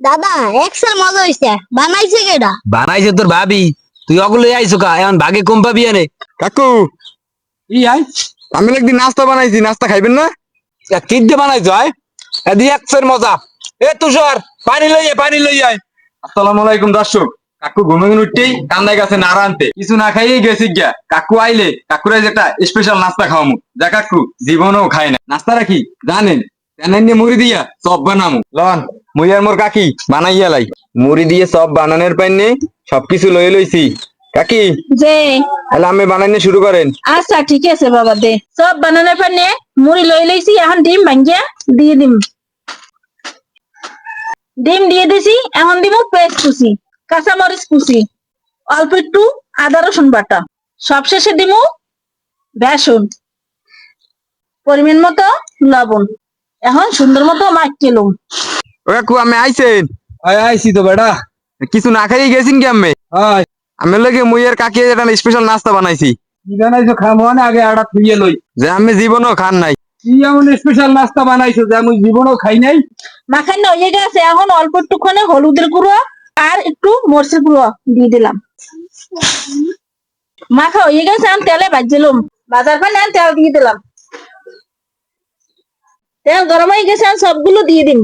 দাদা এক্সেল মজা হইছে বানাইছে কেডা? বানাইছে তোর ভাবি। তুই অগুলো আইসো কা এখন ভাগে কম পাবি এনে। কাকু ই আই আমি একদিন নাস্তা বানাইছি, নাস্তা খাইবেন না? কি দিয়ে বানাইছো আয়? এদি একসের মজা। এ তুষার পানি লই আয়। আসসালামু আলাইকুম দর্শক। কাকু ঘুমে উঠতেই কান্দাই গেছে নাড়া আনতে, কিছু না খাইয়েই গেছি গিয়া। কাকু আইলে কাকুর যে একটা স্পেশাল নাস্তা খাওয়ামু, যা কাকু জীবনেও খায় না। নাস্তাটা কি জানেন? তেনাই নিয়ে মুড়ি দিয়া চপ বানামু। লন মুই আর মোর কাকি বানাইয়া লাই। মুড়ি দিয়ে চপ বানানোর পাইনে সবকিছু লয়ে লইছি। কাকি যে তাহলে আমি বানাইনে শুরু করেন। আচ্ছা ঠিক আছে বাবা, দে সব বানানোর পর নে মুড়ি লই লইছি, এখন ডিম ভাঙ্গিয়া দিয়ে দিম। ডিম দিয়ে দিছি, এখন দিমু পেঁয়াজ কুচি, কাঁচামরিচ কুচি, অল্প একটু আদা রসুন বাটা, সবশেষে দিমু বেসন, পরিমাণ মতো লবণ। এখন সুন্দর মতো মাখিয়ে লুম। ও কাকু আমি আইছেন? আইসি তো বেটা। কিছু না খাইয়ে গেছেন কি আমি? আয় আমি লগে মুই আর কাকি একটা স্পেশাল নাস্তা বানাইছি, কি বানাইছো খামো না আগে আড়া থুইয়ে লই। যে আমি জীবনও খান নাই। কি এমন স্পেশাল নাস্তা বানাইছো যে আমি জীবনেও খাই নাই? মাখানো হয়ে গেছে, এখন অল্প একটুখানি হলুদের গুঁড়ো আর একটু মরিচের গুঁড়ো দিয়ে দিলাম। মাখা হয়ে গেছে, আমি তেলে ভাজছিলাম, বাজার পানি আমি তেল দিয়ে দিলাম। তেল গরম হয়ে গেছে, আমি সবগুলো দিয়ে দিন।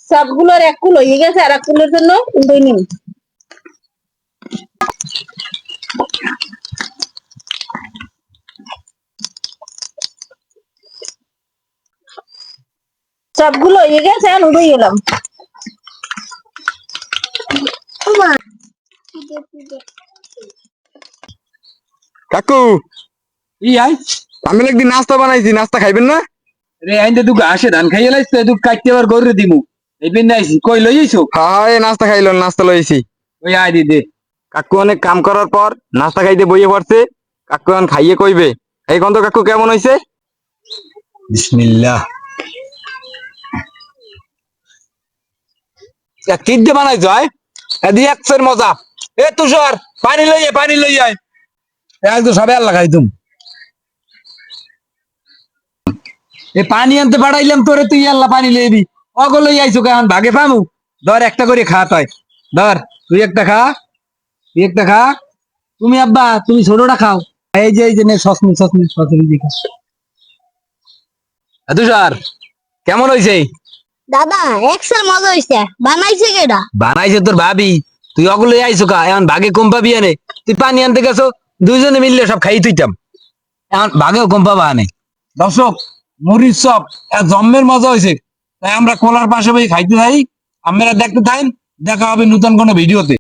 সবগুলোর এক কুল হয়ে গেছে, আর এক কুলের জন্য উল্টে নিন। সবগুলো হয়ে গেছে, আমি উঠে গেলাম। কাকু ই আই আমি একদিন নাস্তা বানাইছি, নাস্তা খাইবেন না? রে আইন্দে তুই ঘাসে ধান খাইয়ে লাইছ তুই কাটতে আবার গরু দিমু। এই পেন আইছি কই লই আইছো? হ্যাঁ নাস্তা খাইলো, নাস্তা লইছি। ওই আয় দি দে। কাকু অনেক কাম করার পর নাস্তা খাইতে বইয়ে পড়ছে। কাকু এখন খাইয়ে কইবে। এই গন্ধ কাকু কেমন হইছে? বিসমিল্লাহ। কি দিয়ে বানাইছো আয়? এদি একসের মজা। এ তুষার পানি লই আয়। এক তো সবে আল্লাহ খাইতুম। এ পানি আনতে পাঠাইলাম তোরে, তুই আল্লাহ পানি লইবি। অগো লই আইছো কেমন ভাগে পামু? ধর একটা করে খা তাই। ধর তুই একটা খা, তুই একটা খা। তুমি আব্বা তুমি ছোটটা খাও। এই যে নে সসনি দিখা। তুষার কেমন হইছে? দাদা এক্সেল মজা হইছে বানাইছে কেডা? বানাইছে তোর ভাবি। তুই অগুলো আইসো কা এখন ভাগে কম পাবি এনে। তুই পানি আনতে গেছো, দুইজনে মিললে সব খাই তুইতাম। এখন ভাগেও কম পাবা আনে। দর্শক মুড়ির চপ জম্মের মজা হয়েছে। তাই আমরা কোলার পাশে বই খাইতে থাই। আমরা দেখতে থাই। দেখা হবে নতুন কোনো ভিডিওতে।